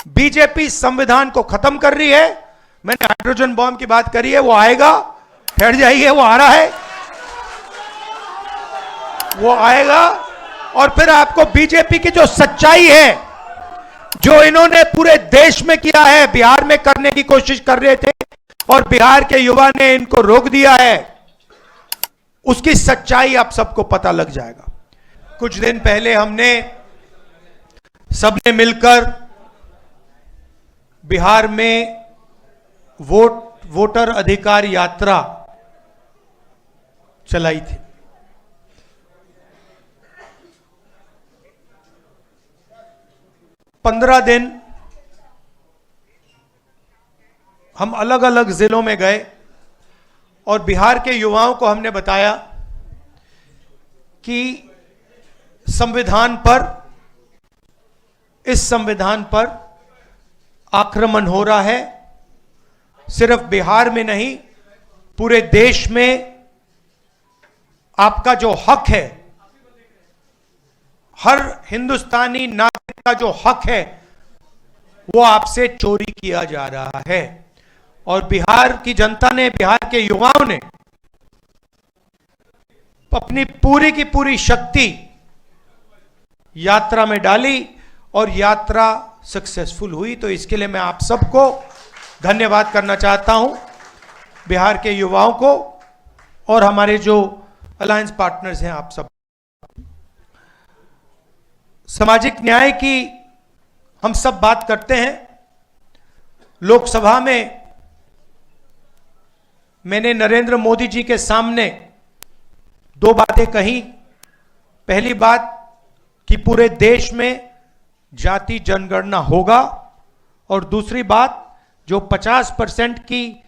BJP संविधान को खत्म कर रही है। मैंने हाइड्रोजन बॉम्ब की बात करी है, वो आएगा, ठहर जाइए, वो आ रहा है, वो आएगा। और फिर आपको बीजेपी की जो सच्चाई है, जो इन्होंने पूरे देश में किया है, बिहार में करने की कोशिश कर रहे थे और बिहार के युवा ने इनको रोक दिया है, उसकी सच्चाई आप सबको पता लग जाएगा। कुछ दिन पहले हमने सबने मिलकर बिहार में वोटर अधिकार यात्रा चलाई थी। पंद्रह दिन हम अलग अलग जिलों में गए और बिहार के युवाओं को हमने बताया कि संविधान पर, इस संविधान पर आक्रमण हो रहा है। सिर्फ बिहार में नहीं, पूरे देश में आपका जो हक है, हर हिंदुस्तानी नागरिक का जो हक है, वो आपसे चोरी किया जा रहा है। और बिहार की जनता ने, बिहार के युवाओं ने अपनी पूरी की पूरी शक्ति यात्रा में डाली और यात्रा सक्सेसफुल हुई। तो इसके लिए मैं आप सबको धन्यवाद करना चाहता हूं, बिहार के युवाओं को और हमारे जो अलायंस पार्टनर्स हैं, आप सब। सामाजिक न्याय की हम सब बात करते हैं। लोकसभा में मैंने नरेंद्र मोदी जी के सामने दो बातें कही। पहली बात कि पूरे देश में जाति जनगणना होगा, और दूसरी बात जो 50% की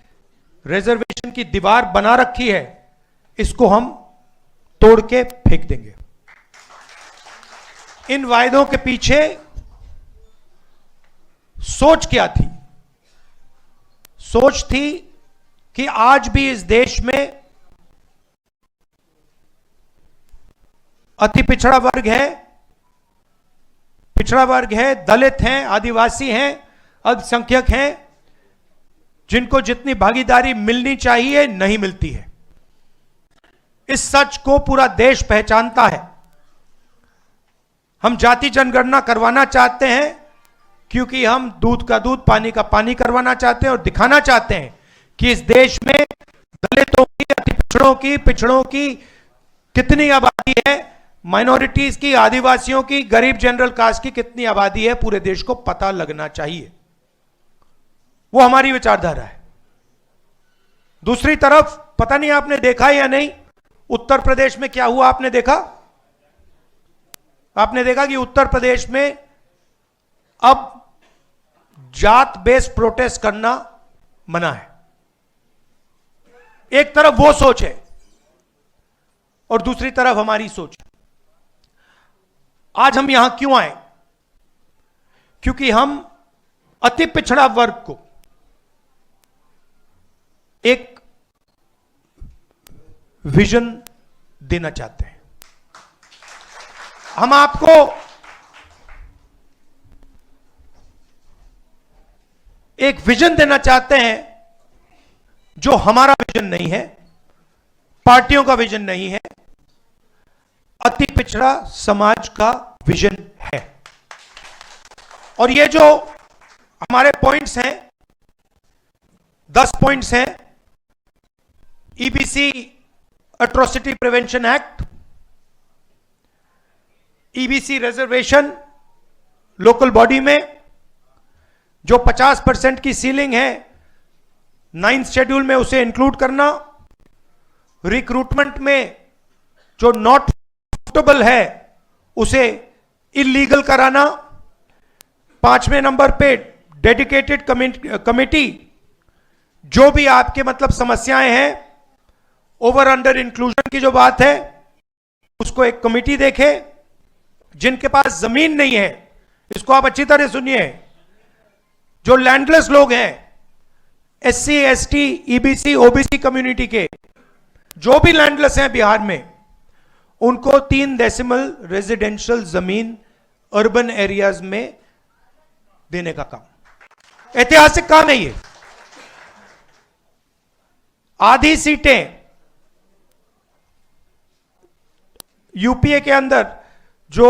रिजर्वेशन की दीवार बना रखी है, इसको हम तोड़ के फेंक देंगे। इन वायदों के पीछे सोच क्या थी? सोच थी कि आज भी इस देश में अति पिछड़ा वर्ग है, दलित हैं, आदिवासी हैं, अल्पसंख्यक हैं, जिनको जितनी भागीदारी मिलनी चाहिए नहीं मिलती है। इस सच को पूरा देश पहचानता है। हम जाति जनगणना करवाना चाहते हैं क्योंकि हम दूध का दूध, पानी का पानी करवाना चाहते हैं और दिखाना चाहते हैं कि इस देश में दलितों की, अति पिछड़ों की कितनी आबादी है, माइनॉरिटीज की, आदिवासियों की, गरीब जनरल कास्ट की कितनी आबादी है, पूरे देश को पता लगना चाहिए। वो हमारी विचारधारा है। दूसरी तरफ, पता नहीं आपने देखा या नहीं, उत्तर प्रदेश में क्या हुआ? आपने देखा कि उत्तर प्रदेश में अब जात बेस्ड प्रोटेस्ट करना मना है। एक तरफ वो सोच है और दूसरी तरफ हमारी सोच है। आज हम यहां क्यों आए? क्योंकि हम अति पिछड़ा वर्ग को एक विजन देना चाहते हैं। हम आपको एक विजन देना चाहते हैं जो हमारा विजन नहीं है, पार्टियों का विजन नहीं है, अति पिछड़ा समाज का विजन है। और ये जो हमारे पॉइंट्स हैं, 10 पॉइंट्स हैं। EBC atrocity prevention act, EBC reservation local body में जो 50% की सीलिंग है, 9th शेड्यूल में उसे इंक्लूड करना, रिक्रूटमेंट में जो नॉट सूटेबल है उसे इलीगल कराना, 5वें नंबर पे डेडिकेटेड कमेटी, जो भी आपके मतलब समस्याएं हैं, ओवर अंडर इंक्लूजन की जो बात है, उसको एक कमेटी देखे। जिनके पास जमीन नहीं है, इसको आप अच्छी तरह सुनिए, जो लैंडलेस लोग हैं, SC, ST, EBC, OBC community के जो भी लैंडलेस हैं बिहार में, उनको 3 डेसिमल रेजिडेंशियल जमीन अर्बन एरियाज में देने का काम, ऐतिहासिक काम है ये। आधी सीटें यूपीए के अंदर जो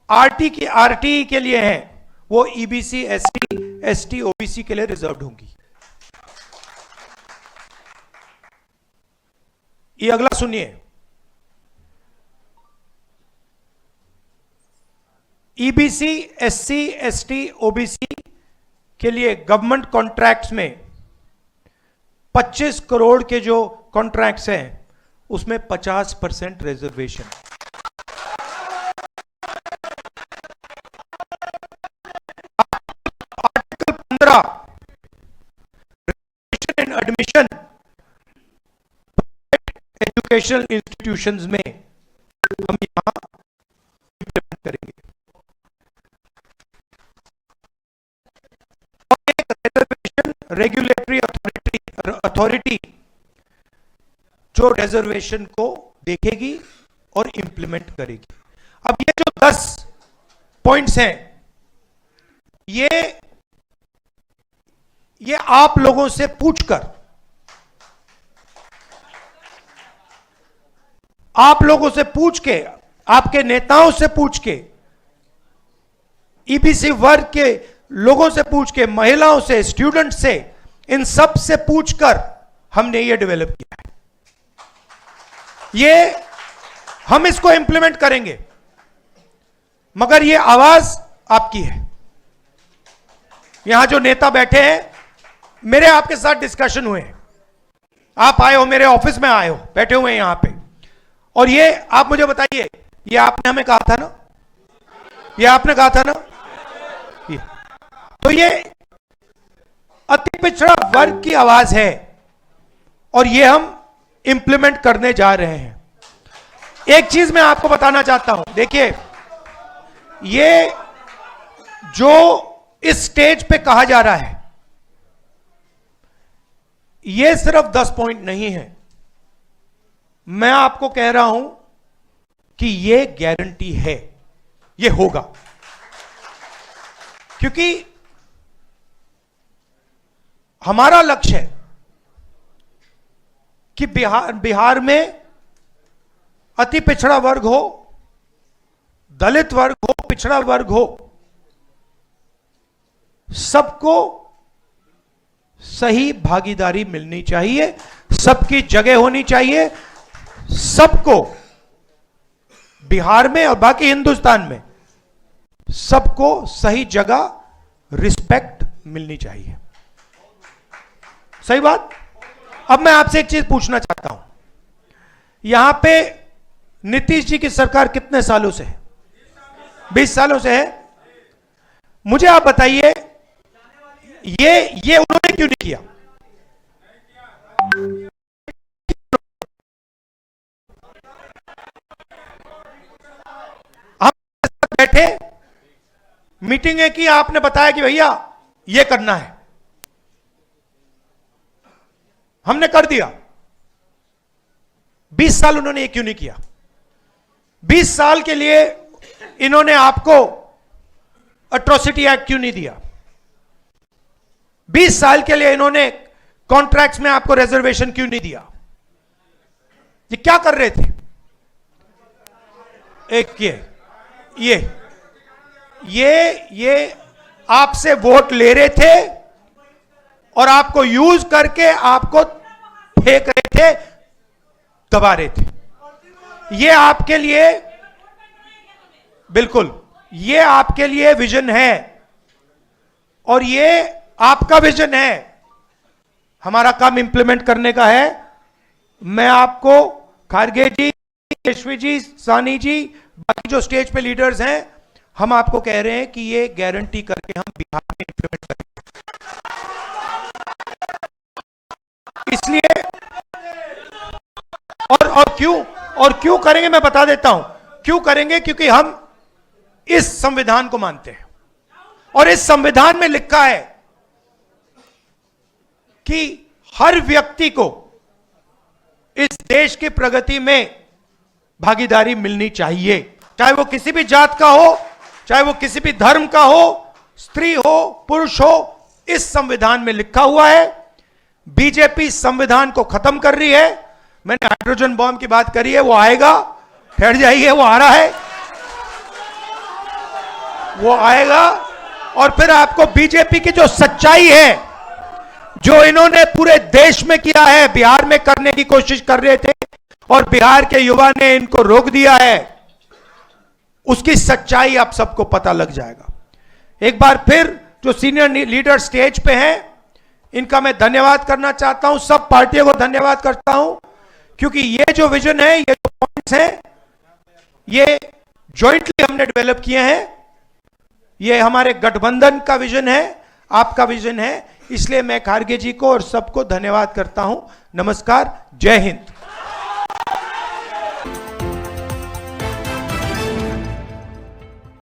आरटी के लिए हैं वो ईबीसी, एसटी, एसटी, ओबीसी के लिए रिजर्व्ड होंगी। ये अगला सुनिए, ईबीसी, एससी, एसटी, ओबीसी के लिए गवर्नमेंट कॉन्ट्रैक्ट्स में 25 करोड़ के जो कॉन्ट्रैक्ट्स हैं उसमें 50% reservation. Article 15 and admission educational institutions में हम यहां इंप्लीमेंट करेंगे। रिजर्वेशन रेगुलेटरी अथॉरिटी जो रिजर्वेशन को देखेगी और इंप्लीमेंट करेगी। अब ये जो 10 पॉइंट्स हैं ये आप लोगों से पूछकर, आप लोगों से पूछ के, आपके नेताओं से पूछ के, ईबीसी वर्ग के लोगों से पूछ के, महिलाओं से, स्टूडेंट से, इन सब से पूछकर हमने ये डेवलप किया है। ये हम इसको इंप्लीमेंट करेंगे, मगर ये आवाज आपकी है। यहां जो नेता बैठे हैं, मेरे आपके साथ डिस्कशन हुए हैं, आप आए हो, मेरे ऑफिस में आए हो, बैठे हुए हैं यहां पे, और ये आप मुझे बताइए, ये आपने हमें कहा था ना, ये आपने कहा था ना, तो ये अति पिछड़ा वर्ग की आवाज है और ये हम इंप्लीमेंट करने जा रहे हैं। एक चीज मैं आपको बताना चाहता हूं, देखिए, ये जो इस स्टेज पे कहा जा रहा है, ये सिर्फ 10 पॉइंट नहीं है। मैं आपको कह रहा हूं कि ये गारंटी है, ये होगा, क्योंकि हमारा लक्ष्य है कि बिहार में अति पिछड़ा वर्ग हो, दलित वर्ग हो, पिछड़ा वर्ग हो, सबको सही भागीदारी मिलनी चाहिए, सबकी जगह होनी चाहिए, सबको बिहार में और बाकी हिंदुस्तान में सबको सही जगह, रिस्पेक्ट मिलनी चाहिए। सही बात। अब मैं आपसे एक चीज पूछना चाहता हूं, यहां पे नीतीश जी की सरकार कितने सालों से है? 20 सालों से है। मुझे आप बताइए, ये उन्होंने क्यों नहीं किया? हम बैठे, मीटिंगें की, आपने बताया कि भैया ये करना है, हमने कर दिया। 20 साल उन्होंने ये क्यों नहीं किया? 20 साल के लिए इन्होंने आपको एट्रोसिटी एक्ट क्यों नहीं दिया? 20 साल के लिए इन्होंने कॉन्ट्रैक्ट्स में आपको रिजर्वेशन क्यों नहीं दिया? ये क्या कर रहे थे? एक ये आपसे वोट ले रहे थे और आपको यूज करके आपको फेंक रहे थे, दबा रहे थे। ये आपके लिए, बिल्कुल, ये आपके लिए विजन है और ये आपका विजन है। हमारा काम इंप्लीमेंट करने का है। मैं आपको, खारगे जी, केशवी जी, सानी जी, बाकी जो स्टेज पे लीडर्स हैं, हम आपको कह रहे हैं कि ये गारंटी करके हम बिहार में इंप्लीमेंट करेंगे। इसलिए और क्यों करेंगे, मैं बता देता हूं क्यों करेंगे। क्योंकि हम इस संविधान को मानते हैं और इस संविधान में लिखा है कि हर व्यक्ति को इस देश की प्रगति में भागीदारी मिलनी चाहिए, चाहे वो किसी भी जात का हो, चाहे वो किसी भी धर्म का हो, स्त्री हो पुरुष हो, इस संविधान में लिखा हुआ है। बीजेपी संविधान को खत्म कर रही है। मैंने हाइड्रोजन बॉम्ब की बात करी है, वो आएगा, ठहर जाइए, वो आ रहा है, वो आएगा। और फिर आपको बीजेपी की जो सच्चाई है, जो इन्होंने पूरे देश में किया है, बिहार में करने की कोशिश कर रहे थे और बिहार के युवा ने इनको रोक दिया है, उसकी सच्चाई आप सबको पता लग जाएगा। एक बार फिर जो सीनियर लीडर स्टेज पे हैं, इनका मैं धन्यवाद करना चाहता हूं, सब पार्टियों को धन्यवाद करता हूं, क्योंकि ये जो विजन है, ये जो पॉइंट्स हैं, ये जॉइंटली हमने डेवलप किए हैं। ये हमारे गठबंधन का विजन है, आपका विजन है, इसलिए मैं खारगे जी को और सबको धन्यवाद करता हूं। नमस्कार, जय हिंद।